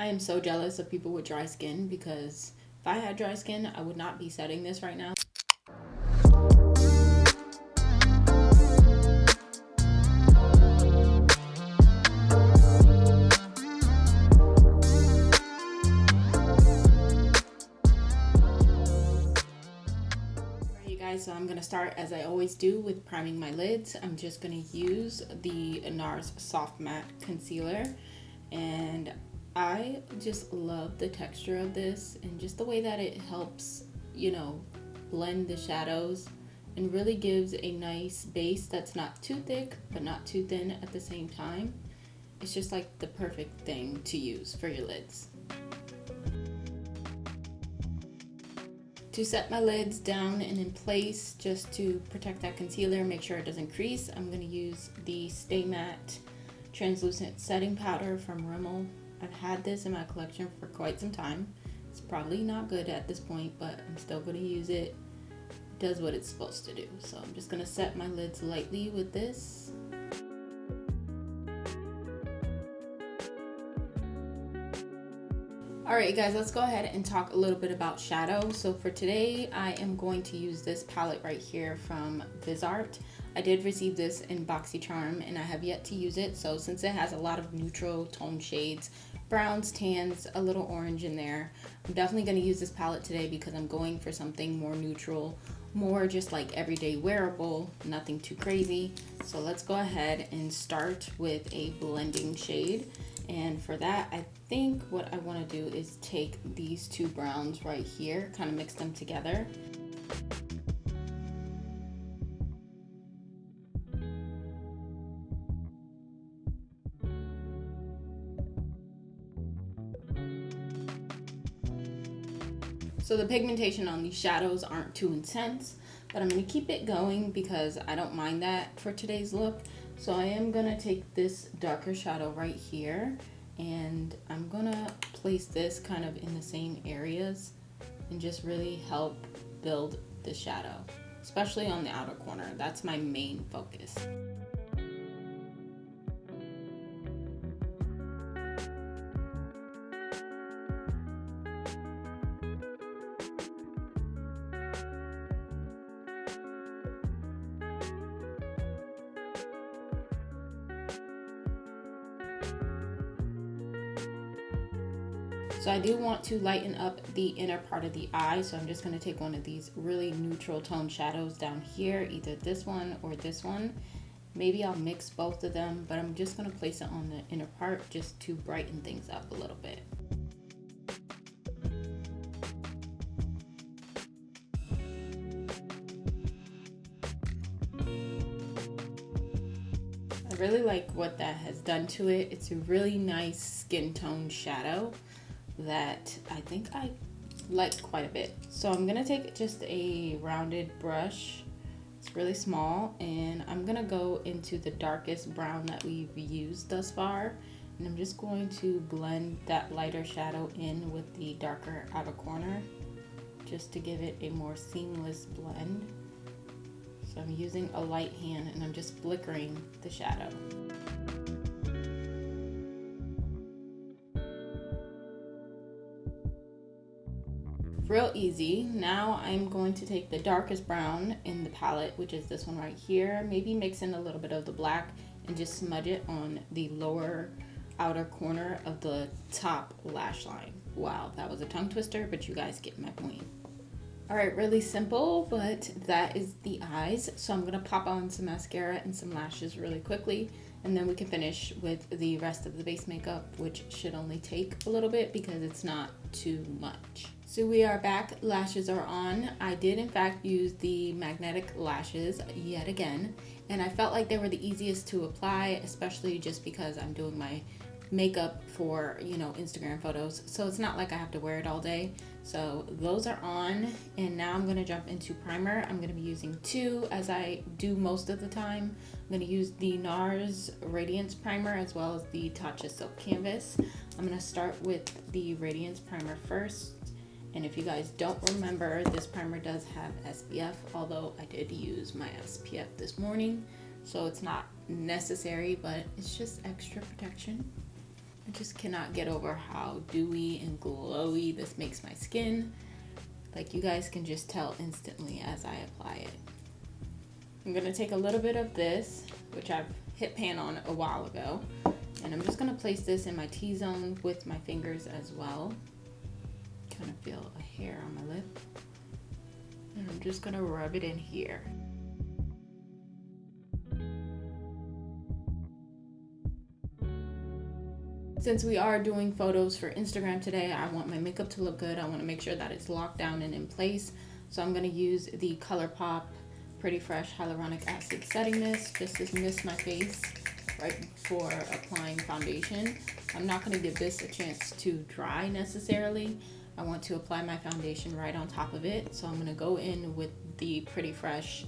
I am so jealous of people with dry skin because if I had dry skin, I would not be setting this right now. So I'm going to start, as I always do, with priming my lids. I'm just going to use the Nars Soft Matte Concealer, and I just love the texture of this and just the way that it helps, you know, blend the shadows and really gives a nice base that's not too thick but not too thin at the same time. It's just like the perfect thing to use for your lids. To set my lids down and in place, just to protect that concealer, make sure it doesn't crease, I'm going to use the Stay Matte Translucent Setting Powder from Rimmel. I've had this in my collection for quite some time. It's probably not good at this point, but I'm still going to use it. It does what it's supposed to do. So I'm just going to set my lids lightly with this. Alright guys, let's go ahead and talk a little bit about shadow. So for today, I am going to use this palette right here from Visart. I did receive this in BoxyCharm and I have yet to use it. So since it has a lot of neutral tone shades, browns, tans, a little orange in there, I'm definitely going to use this palette today because I'm going for something more neutral, more just like everyday wearable, nothing too crazy. So let's go ahead and start with a blending shade. And for that, I think what I want to do is take these two browns right here, kind of mix them together. So the pigmentation on these shadows aren't too intense, but I'm going to keep it going because I don't mind that for today's look. So I am going to take this darker shadow right here and I'm going to place this kind of in the same areas and just really help build the shadow, especially on the outer corner. That's my main focus. So I do want to lighten up the inner part of the eye, so I'm just going to take one of these really neutral tone shadows down here, either this one or this one. Maybe I'll mix both of them, but I'm just going to place it on the inner part just to brighten things up a little bit. I really like what that has done to it. It's a really nice skin tone shadow that I think I like quite a bit. So I'm gonna take just a rounded brush. It's really small, and I'm gonna go into the darkest brown that we've used thus far, and I'm just going to blend that lighter shadow in with the darker outer corner just to give it a more seamless blend. So I'm using a light hand and I'm just flickering the shadow. Real easy. Now I'm going to take the darkest brown in the palette, which is this one right here, maybe mix in a little bit of the black and just smudge it on the lower outer corner of the top lash line. Wow, that was a tongue twister, but you guys get my point. Alright, really simple, but that is the eyes. So I'm going to pop on some mascara and some lashes really quickly, and then we can finish with the rest of the base makeup, which should only take a little bit because it's not too much. So we are back, lashes are on. I did in fact use the magnetic lashes yet again, and I felt like they were the easiest to apply, especially just because I'm doing my makeup for, you know, Instagram photos, so it's not like I have to wear it all day. So those are on, and now I'm going to jump into primer. I'm going to be using two, as I do most of the time. I'm going to use the Nars Radiance Primer as well as the Tatcha Silk Canvas. I'm going to start with the Radiance Primer first, and if you guys don't remember, this primer does have SPF, although I did use my SPF this morning, so it's not necessary, but it's just extra protection. I just cannot get over how dewy and glowy this makes my skin. Like, you guys can just tell instantly as I apply it. I'm gonna take a little bit of this, which I've hit pan on a while ago, and I'm just gonna place this in my T-zone with my fingers as well. Kind of feel a hair on my lip. And I'm just gonna rub it in here. Since we are doing photos for Instagram today, I want my makeup to look good. I want to make sure that it's locked down and in place. So I'm going to use the ColourPop Pretty Fresh Hyaluronic Acid Setting Mist just to mist my face right before applying foundation. I'm not going to give this a chance to dry necessarily. I want to apply my foundation right on top of it. So I'm going to go in with the Pretty Fresh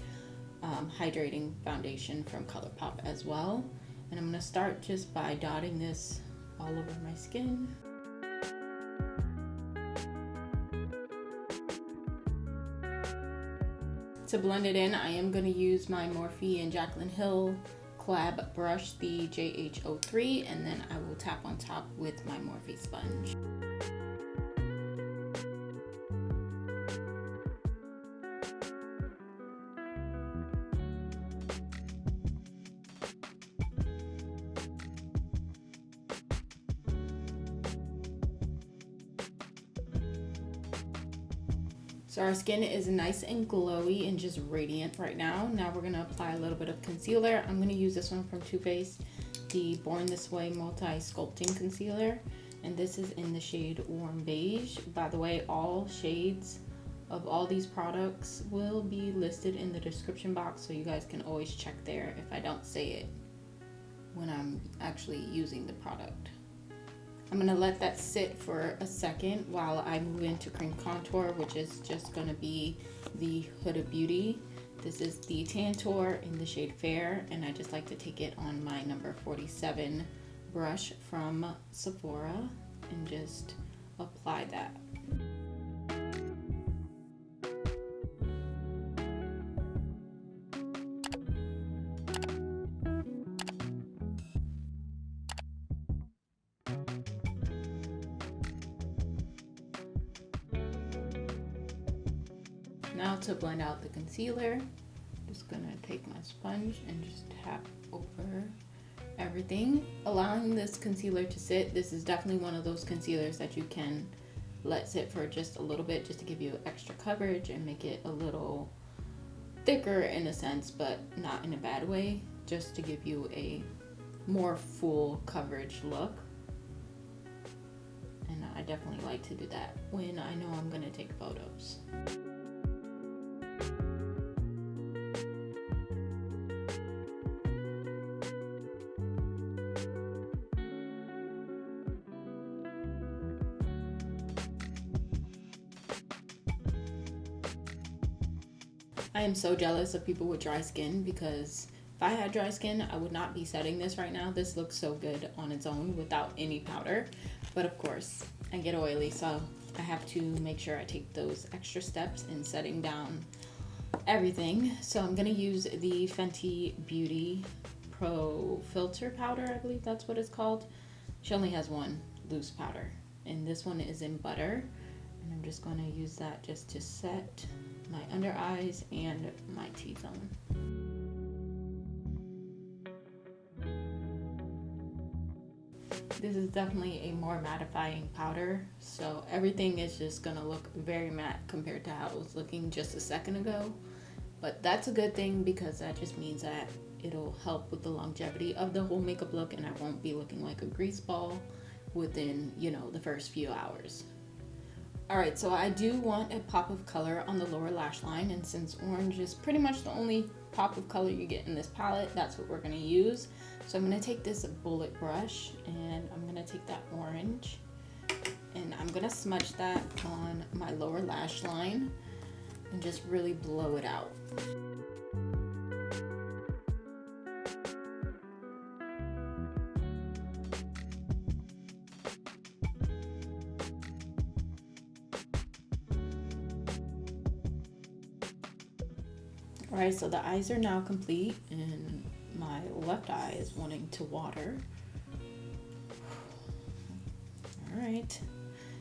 Hydrating Foundation from ColourPop as well. And I'm going to start just by dotting this all over my skin. To blend it in, I am going to use my Morphe and Jaclyn Hill collab brush, the JH03, and then I will tap on top with my Morphe sponge. So our skin is nice and glowy and just radiant right now. Now we're gonna apply a little bit of concealer. I'm gonna use this one from Too Faced, the Born This Way Multi Sculpting Concealer. And this is in the shade Warm Beige. By the way, all shades of all these products will be listed in the description box, so you guys can always check there if I don't say it when I'm actually using the product. I'm gonna let that sit for a second while I move into cream contour, which is just gonna be the Huda Beauty. This is the Tantour in the shade Fair, and I just like to take it on my number 47 brush from Sephora and just apply that. Now to blend out the concealer, just gonna take my sponge and just tap over everything, allowing this concealer to sit. This is definitely one of those concealers that you can let sit for just a little bit, just to give you extra coverage and make it a little thicker in a sense, but not in a bad way, just to give you a more full coverage look. And I definitely like to do that when I know I'm gonna take photos. I am so jealous of people with dry skin, because if I had dry skin, I would not be setting this right now. This looks so good on its own without any powder. But of course, I get oily, so I have to make sure I take those extra steps in setting down everything. So I'm gonna use the Fenty Beauty Pro Filter powder, I believe that's what it's called. She only has one loose powder, and this one is in Butter. And I'm just gonna use that just to set my under eyes and my T-zone. This is definitely a more mattifying powder, so everything is just gonna look very matte compared to how it was looking just a second ago. But that's a good thing, because that just means that it'll help with the longevity of the whole makeup look, and I won't be looking like a grease ball within, you know, the first few hours. Alright, so I do want a pop of color on the lower lash line, and since orange is pretty much the only pop of color you get in this palette, that's what we're going to use. So I'm going to take this bullet brush, and I'm going to take that orange, and I'm going to smudge that on my lower lash line and just really blow it out. Alright, so the eyes are now complete, and my left eye is wanting to water. right,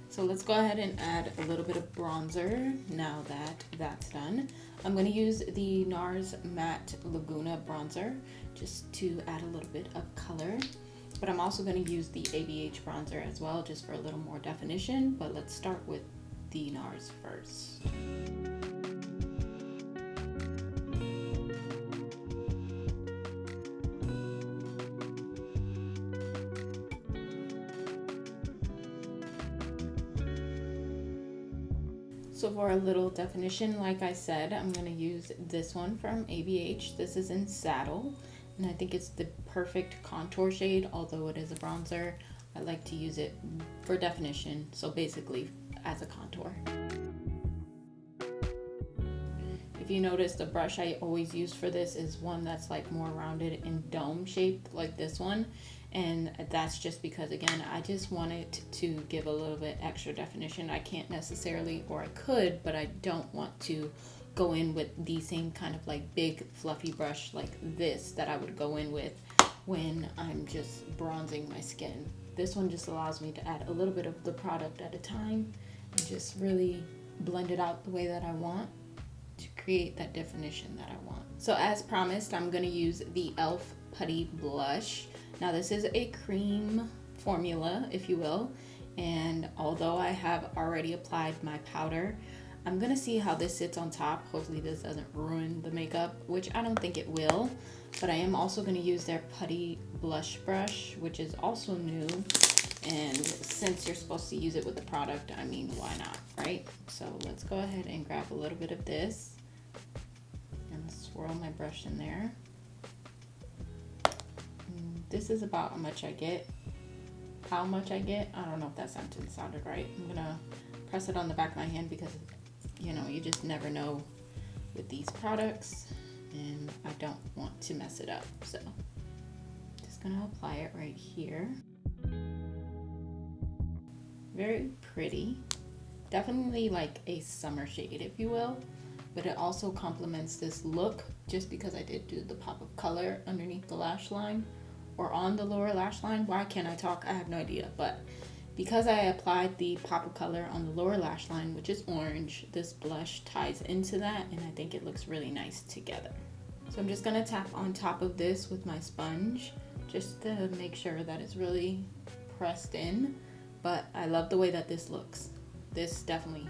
so let's go ahead and add a little bit of bronzer. Now that that's done, I'm going to use the Nars Matte Laguna bronzer just to add a little bit of color. But I'm also going to use the ABH bronzer as well, just for a little more definition. But let's start with the Nars first. So for a little definition, like I said, I'm going to use this one from ABH. This is in Saddle, and I think it's the perfect contour shade. Although it is a bronzer, I like to use it for definition, so basically as a contour. If you notice, the brush I always use for this is one that's like more rounded and dome shaped, like this one. And that's just because, again, I just want it to give a little bit extra definition. I can't necessarily, or I could, but I don't want to go in with the same kind of like big fluffy brush like this that I would go in with when I'm just bronzing my skin. This one just allows me to add a little bit of the product at a time and just really blend it out the way that I want to create that definition that I want. So as promised, I'm going to use the e.l.f. Putty Blush. Now this is a cream formula, if you will, and although I have already applied my powder, I'm gonna see how this sits on top. Hopefully this doesn't ruin the makeup, which I don't think it will, but I am also gonna use their Putty Blush brush, which is also new, and since you're supposed to use it with the product, I mean, why not, right? So let's go ahead and grab a little bit of this and swirl my brush in there. This is about how much I get. How much I get? I don't know if that sentence sounded right. I'm gonna press it on the back of my hand because, you know, you just never know with these products, and I don't want to mess it up. So just gonna apply it right here. Very pretty. Definitely like a summer shade, if you will, but it also complements this look just because I did do the pop of color underneath the lash line, or on the lower lash line. Why can't I talk? I have no idea. But because I applied the pop of color on the lower lash line, which is orange, this blush ties into that, and I think it looks really nice together. So I'm just gonna tap on top of this with my sponge just to make sure that it's really pressed in. But I love the way that this looks. This definitely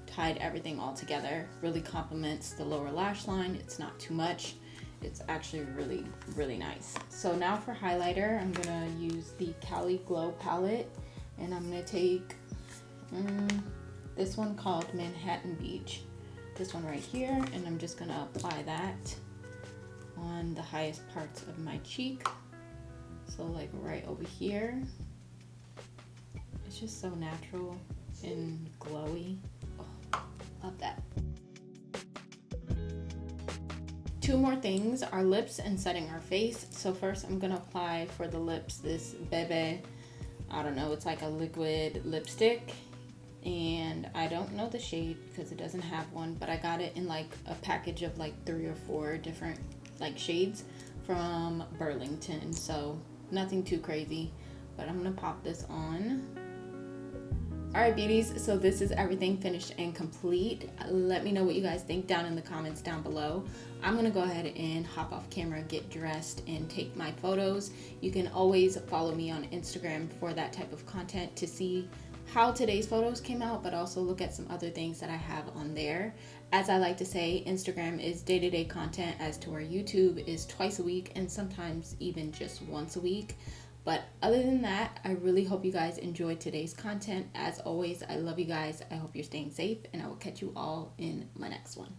tied everything all together. Really complements the lower lash line. It's not too much. It's actually really, really nice. So now for highlighter, I'm gonna use the Cali Glow palette, and I'm gonna take this one called Manhattan Beach. This one right here, and I'm just gonna apply that on the highest parts of my cheek. So like right over here. It's just so natural and glowy. Oh, love that. Two more things, our lips and setting our face. So first I'm gonna apply for the lips this Bebe, I don't know, it's like a liquid lipstick, and I don't know the shade because it doesn't have one, but I got it in like a package of like 3 or 4 different like shades from Burlington, so nothing too crazy, but I'm gonna pop this on. Alright beauties, so this is everything finished and complete. Let me know what you guys think down in the comments down below. I'm gonna go ahead and hop off camera, get dressed, and take my photos. You can always follow me on Instagram for that type of content to see how today's photos came out, but also look at some other things that I have on there. As I like to say, Instagram is day-to-day content, as to where YouTube is twice a week and sometimes even just once a week. But other than that, I really hope you guys enjoyed today's content. As always, I love you guys. I hope you're staying safe, and I will catch you all in my next one.